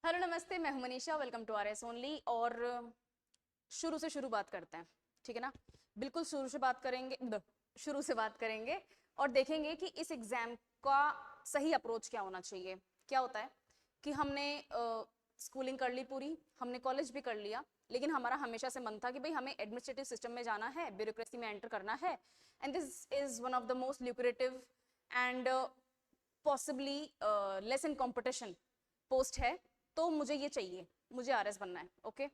Hello नमस्ते, मैं हूं Manisha. Welcome to R S only. और शुरू से शुरू बात करते हैं, ठीक है ना। बिल्कुल शुरू से बात करेंगे और देखेंगे कि इस एग्जाम का सही अप्रोच क्या होना चाहिए। क्या होता है कि हमने स्कूलिंग कर ली पूरी, हमने कॉलेज भी कर लिया, लेकिन हमारा हमेशा से मन था कि भाई हमें एडमिनिस्ट्रेटिव सिस्टम में जाना है, ब्यूरोक्रेसी में एंटर करना है। And this is one of the most lucrative and possibly less in competition post है। तो मुझे ये चाहिए, मुझे आरएस बनना है, ओके।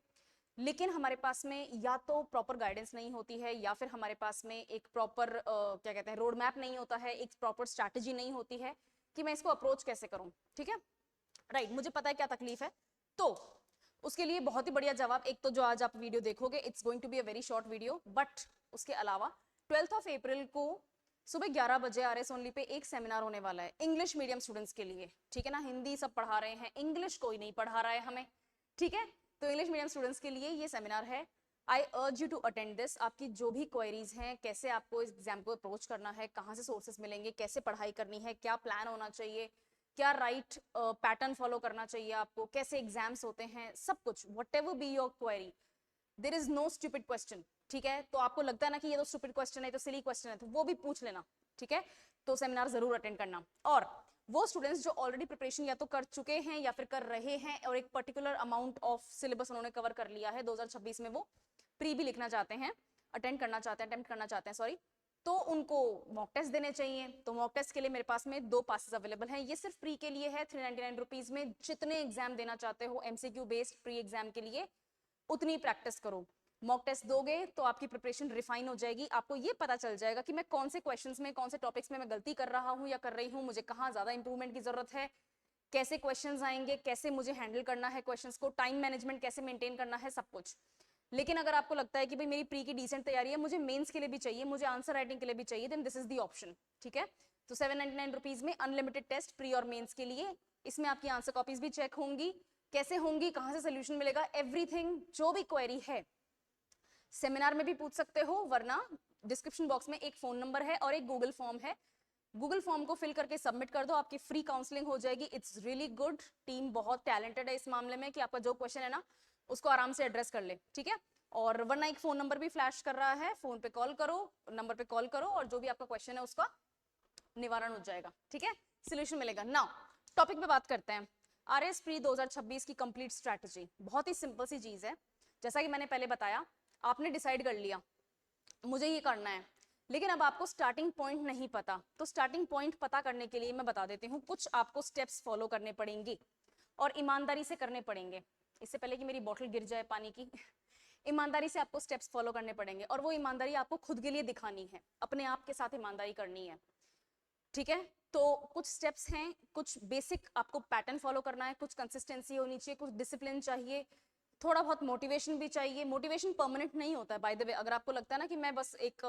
लेकिन हमारे पास में या तो प्रॉपर गाइडेंस नहीं होती है, या फिर हमारे पास में एक प्रॉपर क्या कहते हैं रोड मैप नहीं होता है, एक प्रॉपर स्ट्रैटेजी नहीं होती है कि मैं इसको अप्रोच कैसे करूं, ठीक है। राइट, मुझे पता है क्या तकलीफ है। तो उसके लिए बहुत ही बढ़िया जवाब, एक तो जो आज आप वीडियो देखोगे, it's going to be a very short video, but उसके अलावा 12 अप्रैल को सुबह 11 बजे आरएस ओनली पे एक सेमिनार होने वाला है इंग्लिश मीडियम स्टूडेंट्स के लिए, ठीक है ना। हिंदी सब पढ़ा रहे हैं, इंग्लिश कोई नहीं पढ़ा रहा है हमें, ठीक है। तो इंग्लिश मीडियम स्टूडेंट्स के लिए ये सेमिनार है। आई urge you to attend this. आपकी जो भी क्वेरीज हैं, कैसे आपको इस एग्जाम को अप्रोच करना है, कहाँ से सोर्सेस मिलेंगे, कैसे पढ़ाई करनी है, क्या प्लान होना चाहिए, क्या राइट पैटर्न फॉलो करना चाहिए आपको, कैसे एग्जाम्स होते हैं, सब कुछ, whatever be your query, there is no stupid question, ठीक है। तो आपको लगता है ना कि ये तो स्टूपिड क्वेश्चन है, तो सिली क्वेश्चन है, तो वो भी पूछ लेना, ठीक है। तो सेमिनार जरूर अटेंड करना। और वो स्टूडेंट्स जो ऑलरेडी प्रिपरेशन या तो कर चुके हैं या फिर कर रहे हैं, और एक पर्टिकुलर अमाउंट ऑफ सिलेबस उन्होंने कवर कर लिया है 2026 में, वो प्री भी लिखना चाहते हैं, अटेम्प्ट करना चाहते हैं, सॉरी, तो उनको मॉक टेस्ट देने चाहिए। तो मॉक टेस्ट के लिए मेरे पास में 2 पासेस अवेलेबल हैं। ये सिर्फ प्री के लिए है, 399 रुपीज में। जितने एग्जाम देना चाहते हो एमसीक्यू बेस्ड प्री एग्जाम के लिए, उतनी प्रैक्टिस करो। मॉक टेस्ट दोगे तो आपकी प्रिपरेशन रिफाइन हो जाएगी, आपको ये पता चल जाएगा कि मैं कौन से क्वेश्चंस में, कौन से टॉपिक्स में मैं गलती कर रहा हूं या कर रही हूं, मुझे कहाँ ज्यादा इंप्रूवमेंट की जरूरत है, कैसे क्वेश्चंस आएंगे, कैसे मुझे हैंडल करना है क्वेश्चंस को, टाइम मैनेजमेंट कैसे मेंटेन करना है, सब कुछ। लेकिन अगर आपको लगता है कि भाई मेरी प्री की डिसेंट तैयारी है, मुझे मेंस के लिए भी चाहिए, मुझे आंसर राइटिंग के लिए भी चाहिए, then this is the option, ठीक है। तो 799 रुपीज में अनलिमिटेड टेस्ट प्री और मेंस के लिए। इसमें आपकी आंसर कॉपीज भी चेक होंगी, कैसे होंगी, कहां से सोल्यूशन मिलेगा, एवरीथिंग, जो भी क्वेरी है सेमिनार में भी पूछ सकते हो, वरना डिस्क्रिप्शन बॉक्स में एक फोन नंबर है और एक गूगल फॉर्म है। गूगल फॉर्म को फिल करके सबमिट कर दो, आपकी फ्री काउंसलिंग हो जाएगी। इट्स रियली गुड, टीम बहुत टैलेंटेड है इस मामले में कि आपका जो क्वेश्चन है ना उसको आराम से एड्रेस कर ले, ठीक है। और वरना एक फोन नंबर भी फ्लैश कर रहा है, फोन पे कॉल करो, नंबर पे कॉल करो, और जो भी आपका क्वेश्चन है उसका निवारण हो जाएगा, ठीक है, सोल्यूशन मिलेगा। नाउ टॉपिक पे बात करते हैं। आरएस प्री 2026 की कंप्लीट स्ट्रैटेजी बहुत ही सिंपल सी चीज है। जैसा कि मैंने पहले बताया, आपने डिसाइड कर लिया मुझे ये करना है, लेकिन अब आपको स्टार्टिंग पॉइंट नहीं पता। तो स्टार्टिंग पॉइंट पता करने के लिए मैं बता देती हूँ, कुछ आपको स्टेप्स फॉलो करने पड़ेंगे और ईमानदारी से करने पड़ेंगे। इससे पहले कि मेरी बोतल गिर जाए पानी की, ईमानदारी से आपको स्टेप्स फॉलो करने पड़ेंगे, और वो ईमानदारी आपको खुद के लिए दिखानी है, अपने आप के साथ ईमानदारी करनी है, ठीक है। तो कुछ स्टेप्स हैं, कुछ बेसिक आपको पैटर्न फॉलो करना है, कुछ कंसिस्टेंसी होनी चाहिए, कुछ डिसिप्लिन चाहिए, थोड़ा बहुत मोटिवेशन भी चाहिए। मोटिवेशन परमानेंट नहीं होता है बाय द वे। अगर आपको लगता है ना कि मैं बस एक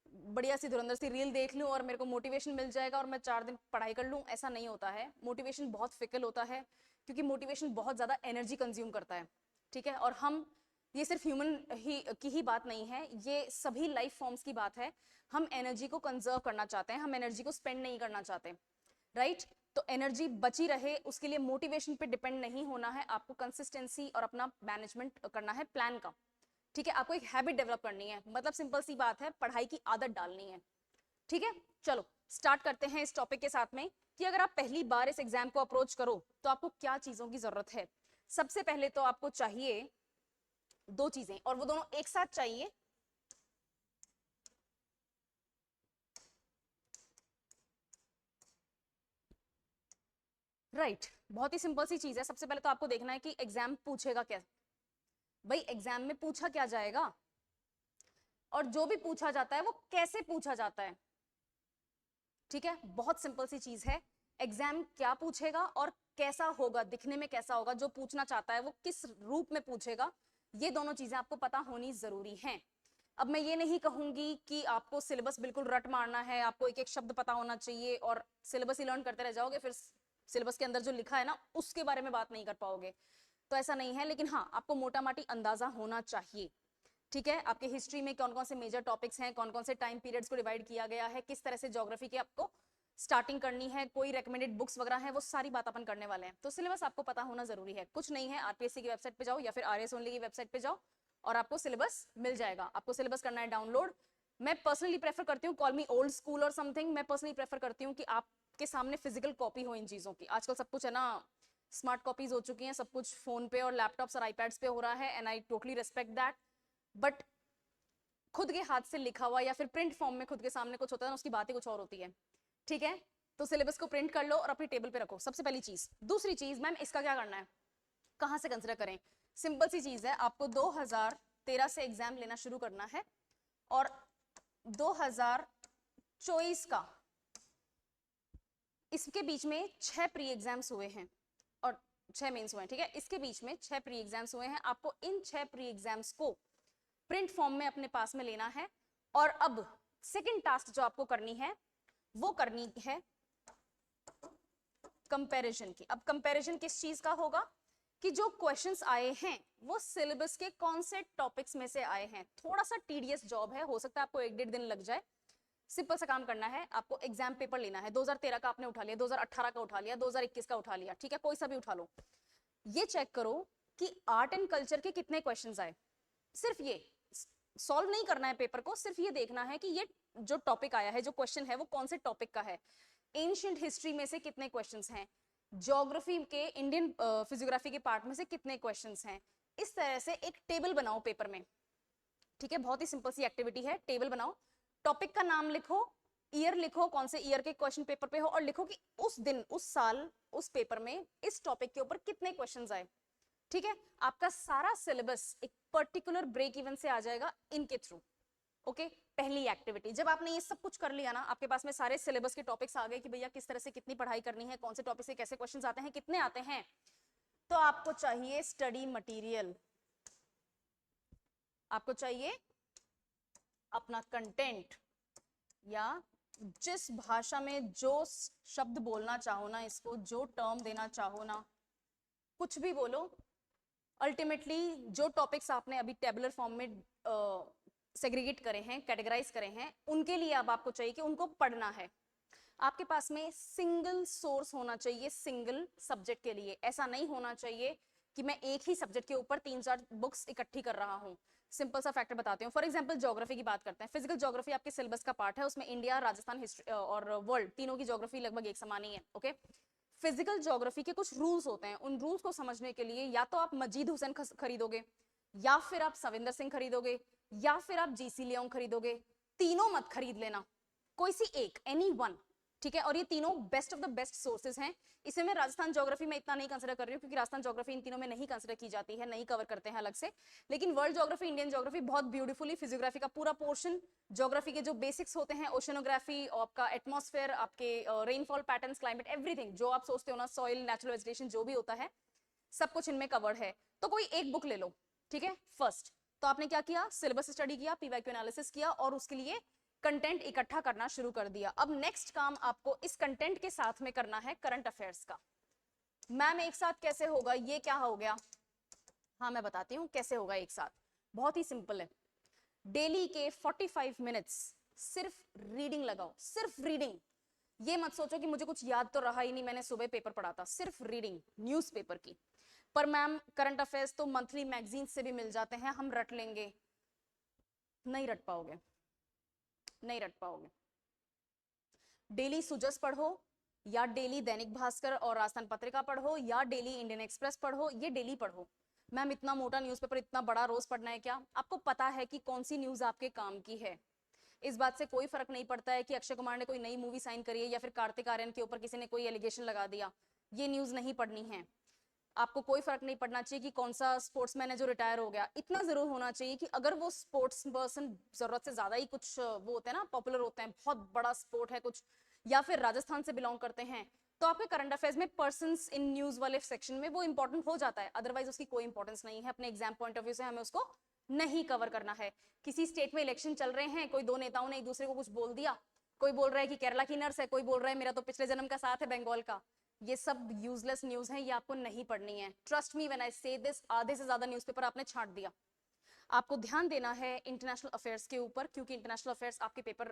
बढ़िया सी धुरंधर सी रील देख लूं और मेरे को मोटिवेशन मिल जाएगा और मैं 4 दिन पढ़ाई कर लूं, ऐसा नहीं होता है। मोटिवेशन बहुत फिकल होता है, क्योंकि मोटिवेशन बहुत ज्यादा एनर्जी कंज्यूम करता है, ठीक है। और हम, ये सिर्फ ह्यूमन की ही बात नहीं है, ये सभी लाइफ फॉर्म्स की बात है। हम एनर्जी को कंजर्व करना चाहते हैं, हम एनर्जी को स्पेंड नहीं करना चाहते, राइट। तो एनर्जी बची रहे उसके लिए मोटिवेशन पे डिपेंड नहीं होना है, आपको कंसिस्टेंसी और अपना मैनेजमेंट करना है प्लान का, ठीक है। आपको एक हैबिट डेवलप करनी है, मतलब सिंपल सी बात है, पढ़ाई की आदत डालनी है, ठीक है। चलो स्टार्ट करते हैं इस टॉपिक के साथ में कि अगर आप पहली बार इस एग्जाम को अप्रोच करो तो आपको क्या चीजों की जरूरत है। सबसे पहले तो आपको चाहिए 2 चीजें, और वो दोनों एक साथ चाहिए। राइट, बहुत ही सिंपल सी चीज है। सबसे पहले तो आपको देखना है कि एग्जाम पूछेगा क्या, भाई एग्जाम में पूछा क्या जाएगा, और जो भी पूछा जाता है वो कैसे पूछा जाता है, ठीक है। बहुत सिंपल सी चीज है, एग्जाम क्या पूछेगा और कैसा होगा, दिखने में कैसा होगा, जो पूछना चाहता है वो किस रूप में पूछेगा, ये दोनों चीजें आपको पता होनी जरूरी हैं। अब मैं ये नहीं कहूंगी कि आपको सिलेबस बिल्कुल रट मारना है, आपको एक एक शब्द पता होना चाहिए और सिलेबस ही लर्न करते रह जाओगे, फिर सिलेबस के अंदर जो लिखा है ना उसके बारे में बात नहीं कर पाओगे, तो ऐसा नहीं है। लेकिन हाँ, आपको मोटा माटी अंदाजा होना चाहिए, ठीक है। आपके हिस्ट्री में कौन कौन से मेजर टॉपिक्स हैं, कौन कौन से टाइम पीरियड्स को डिवाइड किया गया है, किस तरह से ज्योग्राफी के आपको स्टार्टिंग करनी है, कोई रेकमेंडेड बुक्स वगैरह है, वो सारी बात अपन करने वाले हैं। तो सिलेबस आपको पता होना जरूरी है, कुछ नहीं है, आरपीएससी की वेबसाइट पे जाओ या फिर आरएस ओनली की वेबसाइट पे जाओ और आपको सिलेबस मिल जाएगा। आपको सिलेबस करना है डाउनलोड। मैं पर्सनली प्रेफर करती हूँ, कॉल मी ओल्ड स्कूल और समथिंग, मैं पर्सनली प्रेफर करती हूँ कि आपके सामने फिजिकल कॉपी हो इन चीजों की। आजकल सब कुछ है ना, स्मार्ट कॉपीज हो चुकी हैं, सब कुछ फोन पे और लैपटॉप्स और आईपैड्स पे हो रहा है, and I totally respect that. But खुद के हाथ से लिखा हुआ या फिर प्रिंट फॉर्म में खुद के सामने कुछ होता है ना, उसकी बात ही कुछ और होती है, ठीक है। तो सिलेबस को प्रिंट कर लो और अपनी टेबल पे रखो, सबसे पहली चीज। दूसरी चीज, मैम इसका क्या करना है, कहां से कंसिडर करें? सिंपल सी चीज है, आपको 2013 से एग्जाम लेना शुरू करना है और 2024 का इसके बीच में 6 प्री एग्जाम्स हुए हैं और 6 मेंस हुए हैं, ठीक है। इसके बीच में 6 प्री एग्जाम्स हुए हैं। आपको इन 6 प्री एग्जाम्स को प्रिंट फॉर्म में अपने पास में लेना है। और अब सेकंड टास्क जो आपको करनी है वो करनी है कंपैरिजन की। अब कंपैरिजन किस चीज का होगा कि जो क्वेश्चंस आए हैं वो सिलेबस के कौन से टॉपिक्स में से आए हैं। थोड़ा सा टीडियस जॉब है, हो सकता है आपको 1-1.5 दिन लग जाए। सिंपल सा काम करना है, आपको एग्जाम पेपर लेना है। 2013 का आपने उठा लिया, 2018 का उठा लिया, 2021 का उठा लिया, ठीक है, कोई सा भी उठा लो। ये चेक करो कि आर्ट एंड कल्चर के कितने क्वेश्चंस आए। सिर्फ ये सॉल्व नहीं करना है पेपर को, सिर्फ ये देखना है कि ये जो टॉपिक आया है, जो क्वेश्चन है वो कौन से टॉपिक का है। एंशिएंट हिस्ट्री में से कितने क्वेश्चंस हैं, ज्योग्राफी के, इंडियन फिजियोग्राफी के पार्ट में से कितने क्वेश्चंस हैं। इस तरह से एक टेबल बनाओ पेपर में, ठीक है। बहुत ही सिंपल सी एक्टिविटी है, टेबल बनाओ, टॉपिक का नाम लिखो, ईयर लिखो, कौन से ईयर के क्वेश्चन पेपर पे हो, और लिखो कि उस दिन, उस साल, उस पेपर में इस टॉपिक के ऊपर कितने क्वेश्चंस आए, ठीक है। आपका सारा सिलेबस एक पर्टिकुलर ब्रेक इवन से आ जाएगा इनके थ्रू। ओके, पहली एक्टिविटी। जब आपने ये सब कुछ कर लिया ना, आपके पास में सारे सिलेबस के टॉपिक्स आ गए कि भैया किस तरह से कितनी पढ़ाई करनी है, कौन से टॉपिक से कैसे क्वेश्चंस आते हैं, कितने आते हैं, तो आपको चाहिए स्टडी मटेरियल, आपको चाहिए अपना कंटेंट, या जिस भाषा में जो शब्द बोलना चाहो ना, इसको जो टर्म देना चाहो ना, कुछ भी बोलो। अल्टीमेटली जो टॉपिक्स आपने अभी टेबुलर फॉर्म में सेग्रीगेट करे हैं, कैटेगराइज करे हैं, उनके लिए अब आपको चाहिए कि उनको पढ़ना है। आपके पास में सिंगल सोर्स होना चाहिए सिंगल सब्जेक्ट के लिए। ऐसा नहीं होना चाहिए कि मैं एक ही सब्जेक्ट के ऊपर 3-4 बुक्स इकट्ठी कर रहा हूँ। सिंपल सा फैक्टर बताती हूँ। फॉर एग्जांपल ज्योग्राफी की बात करते हैं। फिजिकल ज्योग्राफी आपके सिलेबस का पार्ट है, उसमें इंडिया, राजस्थान, हिस्ट्री और वर्ल्ड तीनों की ज्योग्राफी लगभग एक समान ही है। ओके, फिजिकल ज्योग्राफी के कुछ रूल्स होते हैं, उन रूल्स को समझने के लिए या तो आप मजीद हुसैन खरीदोगे, या फिर आप सविंदर सिंह खरीदोगे, या फिर आप जीसी लियोंग खरीदोगे। तीनों मत खरीद लेना, कोई सी एक, एनी वन, ठीक है। और ये तीनों best of the best sources हैं। इसमें मैं राजस्थान ज्योग्राफी में इतना नहीं कंसिडर कर रही हूँ, क्योंकि राजस्थान ज्योग्राफी इन तीनों में नहीं कंसिडर की जाती है, नहीं कवर करते हैं अलग से। लेकिन वर्ल्ड ज्योग्राफी, इंडियन ज्योग्राफी बहुत ब्यूटीफुली, फिजियोग्राफी का पूरा पोर्शन, ज्योग्राफी के जो बेसिक्स होते हैं, ओशनोग्राफी, आपका एटमॉस्फेयर, आपके रेनफॉल पैटर्न्स, क्लाइमेट, एवरीथिंग जो आप सोचते हो ना, सॉइल, नेचुरल वेजिटेशन, जो भी होता है सब कुछ इनमें कवर्ड है। तो कोई एक बुक ले लो, ठीक है। फर्स्ट तो आपने क्या किया, सिलेबस स्टडी किया, पीवाईक्यू एनालिसिस किया और उसके लिए कंटेंट इकट्ठा करना शुरू कर दिया। अब नेक्स्ट काम आपको इस कंटेंट के साथ में करना है करंट अफेयर्स का। मैम एक साथ कैसे होगा, ये क्या हो गया? हाँ मैं बताती हूँ कैसे होगा एक साथ, बहुत ही सिंपल है। डेली के 45 मिनट्स सिर्फ रीडिंग लगाओ, सिर्फ रीडिंग। ये मत सोचो कि मुझे कुछ याद तो रहा ही नहीं, मैंने सुबह पेपर पढ़ा था। सिर्फ रीडिंग न्यूज़पेपर की। पर मैम करंट अफेयर्स तो मंथली मैगजीन से भी मिल जाते हैं, हम रट लेंगे। नहीं रट पाओगे, नहीं रट पाओगे। डेली सुजस पढ़ो, या डेली दैनिक भास्कर और राजस्थान पत्रिका पढ़ो, या डेली इंडियन एक्सप्रेस पढ़ो, ये डेली पढ़ो। मैम इतना मोटा न्यूज़पेपर इतना बड़ा रोज पढ़ना है क्या? आपको पता है कि कौन सी न्यूज आपके काम की है। इस बात से कोई फर्क नहीं पड़ता है कि अक्षय कुमार ने कोई नई मूवी साइन करी है या फिर कार्तिक आर्यन के ऊपर किसी ने कोई एलिगेशन लगा दिया, ये न्यूज नहीं पढ़नी है। आपको कोई फर्क नहीं पड़ना चाहिए कि कौन सा स्पोर्ट्समैन है जो रिटायर हो गया। इतना जरूर होना चाहिए कि अगर वो स्पोर्ट्स पर्सन जरूरत से ज्यादा ही कुछ वो होते हैं ना, पॉपुलर होते हैं, बहुत बड़ा स्पोर्ट है कुछ, या फिर राजस्थान से बिलोंग करते हैं, तो आपके करंट अफेयर्स में पर्सन्स इन न्यूज वाले सेक्शन में वो इंपॉर्टेंट हो जाता है। अदरवाइज उसकी कोई इंपॉर्टेंस नहीं है। अपने एग्जाम पॉइंट ऑफ व्यू से हमें उसको नहीं कवर करना है। किसी स्टेट में इलेक्शन चल रहे हैं, कोई दो नेताओं ने एक दूसरे को कुछ बोल दिया, कोई बोल रहा है कि केरला की नर्स है, कोई बोल रहा है मेरा तो पिछले जन्म का साथ है बंगाल का। ये सब यूजलेस न्यूज है, ये आपको नहीं पढ़नी है। ट्रस्ट मी व्हेन आई से दिस, आधे से ज्यादा न्यूज़पेपर आपने छांट दिया। आपको ध्यान देना है इंटरनेशनल अफेयर्स के ऊपर, क्योंकि इंटरनेशनल अफेयर्स आपके पेपर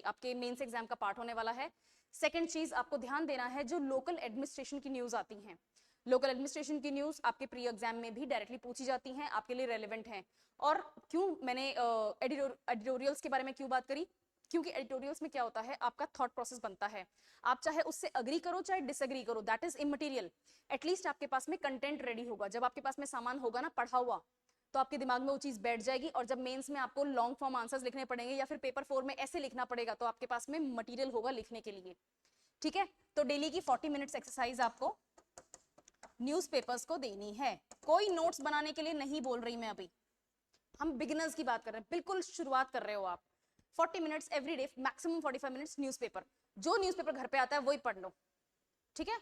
आपके मेंस एग्जाम का पार्ट होने वाला है। सेकंड चीज आपको ध्यान देना है, जो लोकल एडमिनिस्ट्रेशन की न्यूज आती हैं, लोकल एडमिनिस्ट्रेशन की न्यूज आपके प्री एग्जाम में भी डायरेक्टली पूछी जाती हैं, आपके लिए रेलेवेंट हैं। और क्यों मैंने एडिटोरियल्स के बारे में क्यों बात करी, क्योंकि एडिटोरियल्स में क्या होता है, आपका थॉट प्रोसेस बनता है। आप चाहे उससे अग्री करो चाहे डिसएग्री करो, दैट इज इमटेरियल। एटलीस्ट आपके पास में कंटेंट रेडी होगा। जब आपके पास में सामान होगा ना पढ़ा हुआ, तो आपके दिमाग में वो चीज बैठ जाएगी। और जब मेंस में आपको लॉन्ग फॉर्म आंसर्स लिखने पड़ेंगे या फिर पेपर 4 में ऐसे लिखना पड़ेगा, तो आपके पास में मटेरियल होगा लिखने के लिए। ठीक है, तो डेली की 40 मिनट्स एक्सरसाइज आपको न्यूज़पेपर्स को देनी है। कोई नोट्स बनाने के लिए नहीं बोल रही मैं अभी, हम बिगिनर्स की बात कर रहे हैं, बिल्कुल शुरुआत कर रहे हो आप। 40 minutes every day, maximum 45 minutes newspaper. जो न्यूज़पेपर घर पे आता है वही पढ़ लो, ठीक है।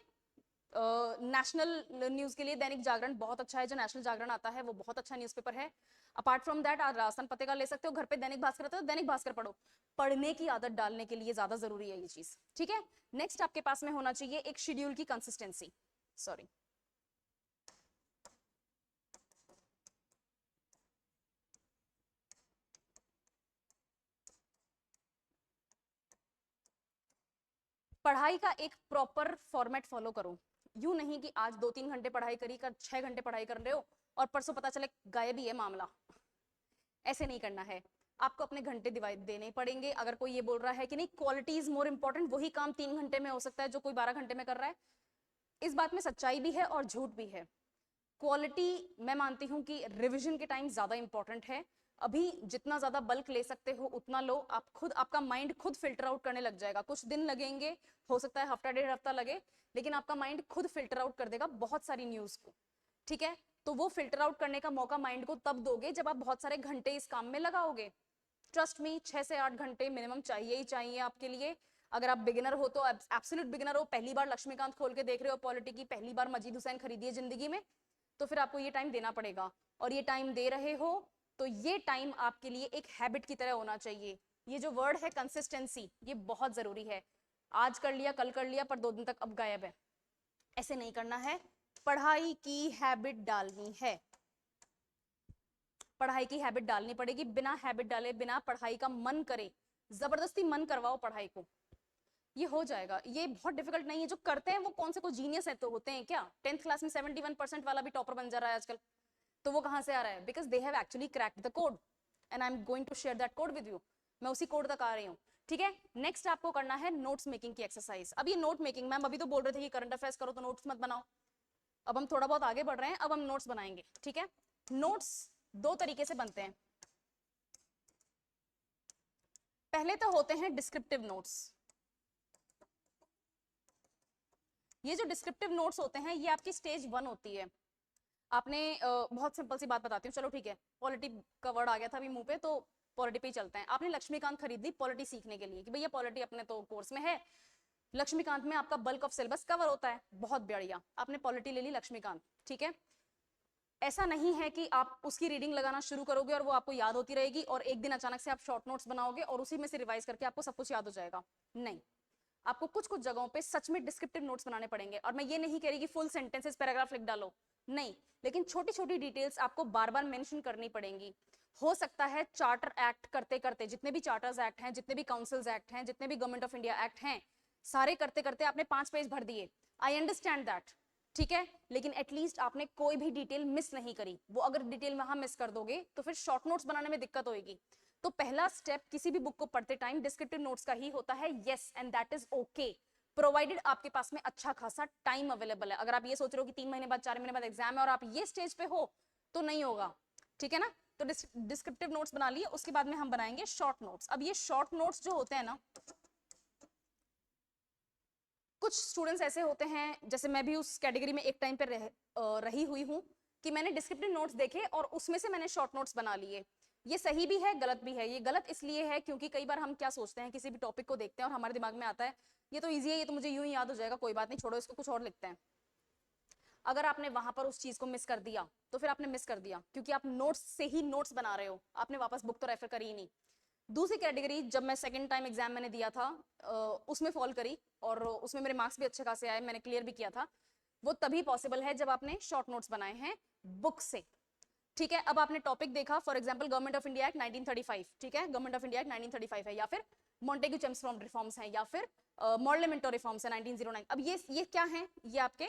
नेशनल न्यूज के लिए दैनिक जागरण बहुत अच्छा है, जो नेशनल जागरण आता है वो बहुत अच्छा न्यूज़पेपर है। अपार्ट फ्रॉम दैट आप राजस्थान पत्रिका ले सकते हो, घर पे दैनिक भास्कर आता है तो दैनिक भास्कर पढ़ो। पढ़ने की आदत डालने के लिए ज्यादा जरूरी है ये चीज, ठीक है। नेक्स्ट आपके पास में होना चाहिए एक शेड्यूल की कंसिस्टेंसी। सॉरी, पढ़ाई का एक प्रॉपर फॉर्मेट फॉलो करो। यूं नहीं कि आज 2-3 घंटे पढ़ाई करी, कल 6 घंटे पढ़ाई कर रहे हो और परसों पता चले गायब ही है मामला। ऐसे नहीं करना है, आपको अपने घंटे डिवाइड देने पड़ेंगे। अगर कोई ये बोल रहा है कि नहीं क्वालिटी इज मोर इंपॉर्टेंट, वही काम 3 घंटे में हो सकता है जो कोई 12 घंटे में कर रहा है, इस बात में सच्चाई भी है और झूठ भी है। क्वालिटी मैं मानती हूं कि रिवीजन के टाइम ज्यादा इंपॉर्टेंट है। अभी जितना ज्यादा बल्क ले सकते हो उतना लो, आप खुद, आपका माइंड खुद फिल्टर आउट करने लग जाएगा। कुछ दिन लगेंगे, हो सकता है हफ्ता 1.5 हफ्ता लगे, लेकिन आपका माइंड खुद फिल्टर आउट कर देगा बहुत सारी न्यूज को, ठीक है। तो वो फिल्टर आउट करने का मौका माइंड को तब दोगे जब आप बहुत सारे घंटे इस काम में लगाओगे। ट्रस्ट मी, 6 से 8 घंटे मिनिमम चाहिए ही चाहिए आपके लिए। अगर आप बिगिनर हो तो एब्सोल्यूट बिगिनर हो, पहली बार लक्ष्मीकांत खोल के देख रहे हो पॉलिटी की, पहली बार मजीद हुसैन खरीदी है जिंदगी में, तो फिर आपको ये टाइम देना पड़ेगा। और ये टाइम दे रहे हो तो ये टाइम आपके लिए एक हैबिट की तरह होना चाहिए। ये जो वर्ड है कंसिस्टेंसी, ये बहुत जरूरी है। आज कर लिया कल कर लिया पर 2 दिन तक अब गायब है, ऐसे नहीं करना है। पढ़ाई की हैबिट डालनी है, पढ़ाई की हैबिट डालनी पड़ेगी। बिना हैबिट डाले, बिना पढ़ाई का मन करे, जबरदस्ती मन करवाओ पढ़ाई को, ये हो जाएगा। ये बहुत डिफिकल्ट नहीं है। जो करते हैं वो कौन से को जीनियस है तो होते हैं क्या? 10th क्लास में 71% वाला भी टॉपर बन जा रहा है आजकल, तो वो कहां से आ रहा है? Because they have actually cracked the code and I am going to share that code with you. मैं उसी कोड तक आ रही हूँ, ठीक है। नेक्स्ट आपको करना है नोट्स मेकिंग की एक्सरसाइज। अब ये नोट मेकिंग, मैम अभी तो बोल रहे थे कि करंट अफेयर्स करो तो नोट्स मत बनाओ, अब हम थोड़ा बहुत आगे बढ़ रहे हैं, अब हम नोट्स बनाएंगे, ठीक है। नोट्स 2 तरीके से बनते हैं। पहले तो होते हैं डिस्क्रिप्टिव नोट्स। ये जो डिस्क्रिप्टिव नोट्स होते हैं ये आपकी स्टेज 1 होती है। आपने बहुत सिंपल सी बात बताती हूँ, चलो ठीक है, पॉलिटी का वर्ड आ गया था अभी मुंह पे, तो पॉलिटी पे ही चलते हैं। आपने लक्ष्मीकांत खरीद ली पॉलिटी सीखने के लिए कि भैया पॉलिटी अपने तो कोर्स में है, लक्ष्मीकांत में आपका बल्क ऑफ सिलेबस कवर होता है, बहुत बढ़िया, आपने पॉलिटी ले ली लक्ष्मीकांत, ठीक है। ऐसा नहीं है कि आप उसकी रीडिंग लगाना शुरू करोगे और वो आपको याद होती रहेगी और एक दिन अचानक से आप शॉर्ट नोट्स बनाओगे और उसी में से रिवाइज करके आपको सब कुछ याद हो जाएगा। नहीं, आपको कुछ कुछ जगहों पे सच में डिस्क्रिप्टिव नोट्स बनाने पड़ेंगे। और मैं ये नहीं कह रही कि फुल सेंटेंसेस पैराग्राफ लिख डालो, नहीं, लेकिन छोटी छोटी डिटेल्स आपको बार बार मेंशन करनी पड़ेंगी। हो सकता है चार्टर एक्ट करते करते, जितने भी चार्टर्स एक्ट हैं, जितने भी काउंसिल्स एक्ट हैं, जितने भी गवर्नमेंट ऑफ इंडिया एक्ट हैं, सारे करते करते आपने 5 पेज भर दिए, आई अंडरस्टैंड दैट, ठीक है। लेकिन एटलीस्ट आपने कोई भी डिटेल मिस नहीं करी। वो अगर डिटेल वहां मिस कर दोगे तो फिर शॉर्ट नोट्स बनाने में दिक्कत होगी। तो पहला स्टेप किसी भी बुक को पढ़ते टाइम डिस्क्रिप्टिव नोट्स का ही होता है, yes, and that is okay, provided आपके पास में अच्छा खासा टाइम अवेलेबल है। अगर आप ये सोच रहे हो कि 3 महीने बाद 4 महीने बाद एग्जाम है और आप ये स्टेज पे हो, तो नहीं होगा, ठीक है ना। तो डिस्क्रिप्टिव नोट्स बना लिए, उसके बाद में हम बनाएंगे शॉर्ट नोट्स। अब ये शॉर्ट नोट्स जो होते हैं ना, कुछ स्टूडेंट्स ऐसे होते हैं, जैसे मैं भी उस कैटेगरी में एक टाइम पे रही हुई हूँ, कि मैंने डिस्क्रिप्टिव नोट्स देखे और उसमें से मैंने शॉर्ट नोट्स बना लिए। ये सही भी है, गलत भी है। ये गलत इसलिए है क्योंकि कई बार हम क्या सोचते हैं, किसी भी टॉपिक को देखते हैं और हमारे दिमाग में आता है ये तो ईजी है, ये तो मुझे यूं ही याद हो जाएगा, कोई बात नहीं, छोड़ो इसको, कुछ और लिखते हैं। अगर आपने वहां पर उस चीज को मिस कर दिया तो फिर आपने मिस कर दिया, क्योंकि आप नोट्स से ही नोट्स बना रहे हो, आपने वापस बुक तो रेफर करी ही नहीं। दूसरी कैटेगरी, जब मैं सेकंड टाइम एग्जाम मैंने दिया था, उसमें फॉल करी और उसमें मेरे मार्क्स भी अच्छे खासे आए, मैंने क्लियर भी किया था। वो तभी पॉसिबल है जब आपने शॉर्ट नोट्स बनाए हैं बुक से, ठीक है, अब आपने टॉपिक देखा, for example government of India act 1935, ठीक है, गवर्नमेंट ऑफ इंडिया एक्ट 1935 है, या फिर मॉन्टेग्यू चेम्सफोर्ड रिफॉर्म्स हैं, या फिर मॉर्लेमेंटो रिफॉर्म्स है 1909। अब ये क्या है, ये आपके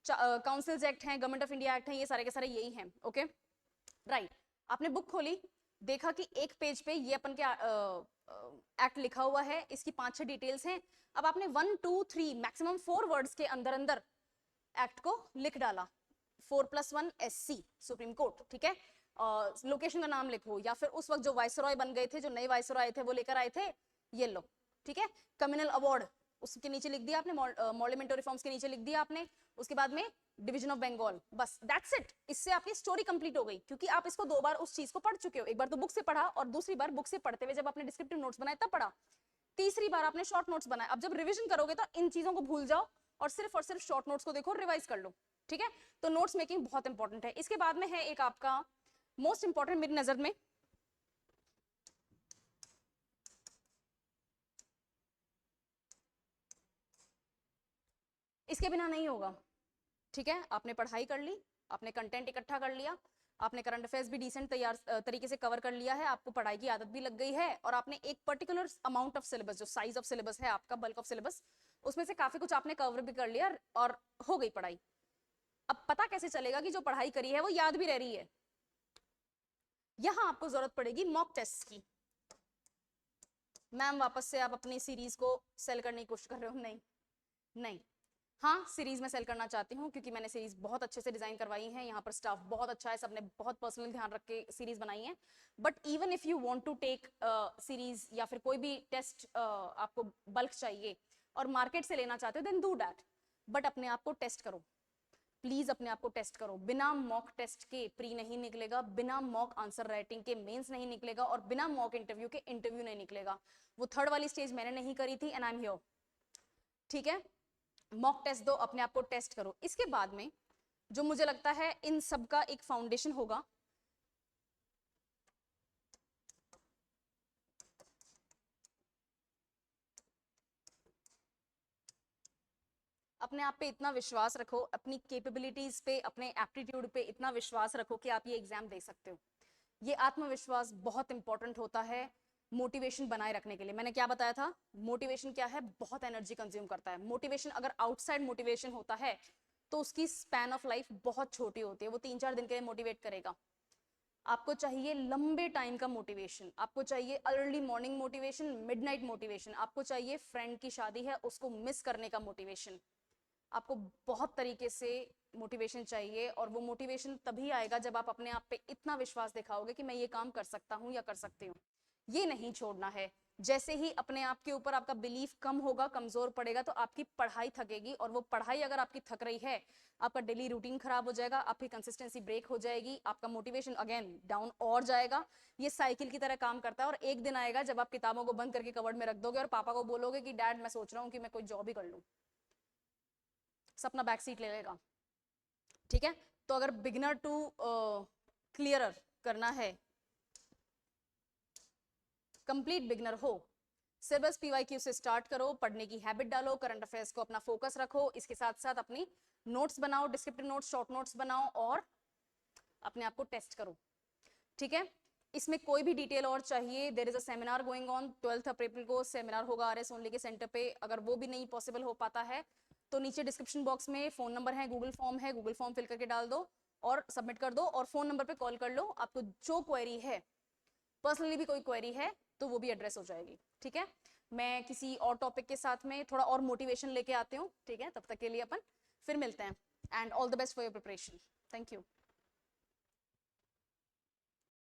काउंसिल्स एक्ट हैं, गवर्नमेंट ऑफ इंडिया एक्ट हैं, ये सारे के सारे यही हैं। ओके राइट, आपने बुक खोली, देखा कि एक पेज पे ये अपन के एक्ट लिखा हुआ है, इसकी 5-6 डिटेल्स हैं। अब आपने 1 2 3 मैक्सिमम 4 वर्ड्स के अंदर अंदर एक्ट को लिख डाला, 4+1 SC सुप्रीम कोर्ट, ठीक है, लोकेशन का नाम लिखो, या फिर उस वक्त जो वाइसरॉय बन गए थे, जो नए वाइसरॉय थे वो लेकर आए थे, ये लो, ठीक है, कम्युनल अवार्ड उसके नीचे लिख दिया आपने, मॉर्लेमेंटो रिफॉर्म्स के नीचे लिख दिया आपने, उसके बाद में डिवीजन ऑफ बंगाल, बस दैट्स इट। इससे आपकी स्टोरी कंप्लीट हो गई, क्योंकि आप इसको 2 बार उस चीज को पढ़ चुके हो, एक बार तो बुक से पढ़ा और दूसरी बार बुक से पढ़ते हुए जब आपने डिस्क्रिप्टिव नोट्स बनाए तब पढ़ा, तीसरी बार आपने शॉर्ट नोट्स बनाए। अब जब रिवीजन करोगे तो इन चीजों को भूल जाओ और सिर्फ शॉर्ट नोट्स को देखो, रिवाइज कर लो, ठीक है। तो नोट्स मेकिंग बहुत इंपॉर्टेंट है। इसके बाद में है एक आपका मोस्ट इंपॉर्टेंट मेरी नजर में, इसके बिना नहीं होगा, ठीक है। आपने पढ़ाई कर ली, आपने कंटेंट इकट्ठा कर लिया, आपने करंट अफेयर्स भी डिसेंट तैयार तरीके से कवर कर लिया है, आपको पढ़ाई की आदत भी लग गई है, और आपने एक पर्टिकुलर अमाउंट ऑफ सिलेबस, जो साइज ऑफ सिलेबस है आपका, बल्क ऑफ सिलेबस, उसमें से काफी कुछ आपने कवर भी कर लिया और हो गई पढ़ाई। अब पता कैसे चलेगा कि जो पढ़ाई करी है वो याद भी रह रही है? यहां आपको जरूरत पड़ेगी मॉक टेस्ट की। मैम वापस से आप अपनी सीरीज को सेल करने की कोशिश कर रहे हो? नहीं नहीं, हाँ सीरीज में सेल करना चाहती हूँ, क्योंकि मैंने सीरीज बहुत अच्छे से डिजाइन करवाई है, यहाँ पर स्टाफ बहुत अच्छा है, सबने बहुत पर्सनल ध्यान रख के सीरीज बनाई है। But even if you want to take series या फिर कोई भी टेस्ट आपको बल्क चाहिए और मार्केट से लेना चाहते हो, देन डू दैट, बट अपने आप को टेस्ट करो, प्लीज अपने आप को टेस्ट करो। बिना मॉक टेस्ट के प्री नहीं निकलेगा, बिना मॉक आंसर राइटिंग के मेंस नहीं निकलेगा, और बिना मॉक इंटरव्यू के इंटरव्यू नहीं निकलेगा। वो 3rd वाली स्टेज मैंने नहीं करी थी, एंड आई एम हियर, ठीक है। मॉक टेस्ट दो, अपने आप को टेस्ट करो। इसके बाद में जो मुझे लगता है इन सब का एक फाउंडेशन होगा, अपने आप पे इतना विश्वास रखो, अपनी कैपेबिलिटीज पे, अपने एप्टीट्यूड पे इतना विश्वास रखो कि आप ये एग्जाम दे सकते हो। ये आत्मविश्वास बहुत इंपॉर्टेंट होता है मोटिवेशन बनाए रखने के लिए। मैंने क्या बताया था, मोटिवेशन क्या है, बहुत एनर्जी कंज्यूम करता है। मोटिवेशन अगर आउटसाइड मोटिवेशन होता है तो उसकी स्पैन ऑफ लाइफ बहुत छोटी होती है, वो 3-4 दिन के लिए मोटिवेट करेगा। आपको चाहिए लंबे टाइम का मोटिवेशन, आपको चाहिए early morning motivation, midnight motivation, आपको चाहिए फ्रेंड की शादी है उसको मिस करने का मोटिवेशन, आपको बहुत तरीके से मोटिवेशन चाहिए। और वो मोटिवेशन तभी आएगा जब आप अपने आप पे इतना विश्वास दिखाओगे कि मैं ये काम कर सकता हूँ या कर सकती हूँ। ये नहीं छोड़ना है। जैसे ही अपने आप के ऊपर आपका बिलीफ कम होगा, कमजोर पड़ेगा, तो आपकी पढ़ाई थकेगी, और वो पढ़ाई अगर आपकी थक रही है, आपका डेली रूटीन खराब हो जाएगा, आपकी कंसिस्टेंसी ब्रेक हो जाएगी, आपका मोटिवेशन अगेन डाउन और जाएगा। ये साइकिल की तरह काम करता है, और एक दिन आएगा जब आप किताबों को बंद करके कवर्ड में रख दोगे और पापा को बोलोगे कि डैड मैं सोच रहा हूँ कि मैं कोई जॉब ही कर लूँ, सपना बैक सीट ले लेगा, ठीक है। तो अगर बिगिनर टू क्लियरर करना है, कंप्लीट बिगिनर हो, सिलेबस पीवाईक्यू से स्टार्ट करो, पढ़ने की हैबिट डालो, करंट अफेयर्स को अपना फोकस रखो, इसके साथ साथ अपनी नोट्स बनाओ, डिस्क्रिप्टिव नोट्स, शॉर्ट नोट्स बनाओ, और अपने आप को टेस्ट करो, ठीक है। इसमें कोई भी डिटेल और चाहिए, there is a seminar going on 12 April को, सेमिनार होगा आरएस ओनली के सेंटर पे। अगर वो भी नहीं पॉसिबल हो पाता है तो नीचे डिस्क्रिप्शन बॉक्स में फोन नंबर है, गूगल फॉर्म है, गूगल फॉर्म फिल करके डाल दो और सबमिट कर दो, और फोन नंबर पे कॉल कर लो। आपको जो क्वेरी है, पर्सनली भी कोई क्वेरी है तो वो भी एड्रेस हो जाएगी, ठीक है। मैं किसी और टॉपिक के साथ में थोड़ा और मोटिवेशन लेके आती हूँ, ठीक है। तब तक के लिए अपन फिर मिलते हैं, and all the best for your preparation. Thank you.